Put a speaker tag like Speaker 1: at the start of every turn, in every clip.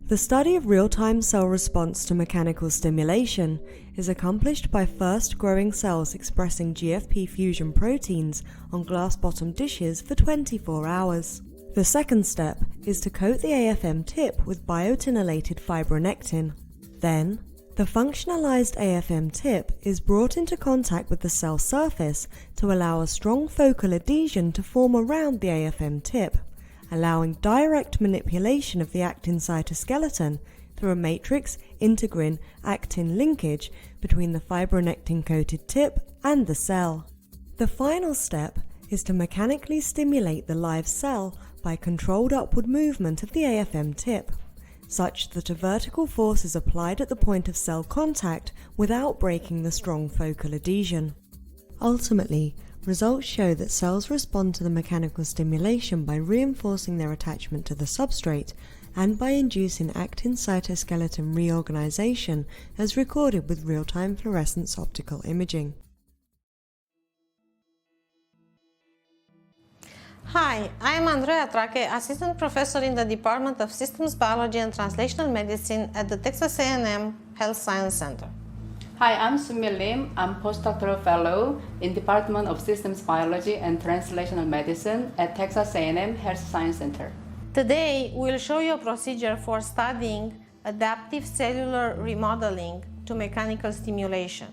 Speaker 1: The study of real-time cell response to mechanical stimulation is accomplished by first growing cells expressing GFP fusion proteins on glass-bottom dishes for 24 hours. The second step is to coat the AFM tip with biotinylated fibronectin. Then, the functionalized AFM tip is brought into contact with the cell surface to allow a strong focal adhesion to form around the AFM tip, allowing direct manipulation of the actin cytoskeleton through a matrix integrin actin linkage between the fibronectin-coated tip and the cell. The final step is to mechanically stimulate the live cell by controlled upward movement of the AFM tip, such that a vertical force is applied at the point of cell contact without breaking the strong focal adhesion. Ultimately, results show that cells respond to the mechanical stimulation by reinforcing their attachment to the substrate and by inducing actin cytoskeleton reorganization as recorded with real-time fluorescence optical imaging.
Speaker 2: Hi, I am Andreea Trache, Assistant Professor in the Department of Systems Biology and Translational Medicine at the Texas A&M Health Science Center.
Speaker 3: Hi, I'm Sumi Lim. I'm Postdoctoral Fellow in Department of Systems Biology and Translational Medicine at Texas A&M Health Science Center.
Speaker 2: Today, we'll show you a procedure for studying adaptive cellular remodeling to mechanical stimulation.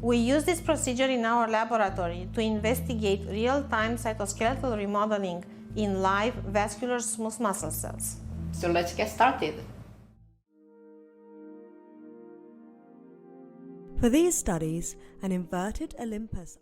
Speaker 2: We use this procedure in our laboratory to investigate real-time cytoskeletal remodeling in live vascular smooth muscle cells.
Speaker 3: So let's get started.
Speaker 1: For these studies, an inverted Olympus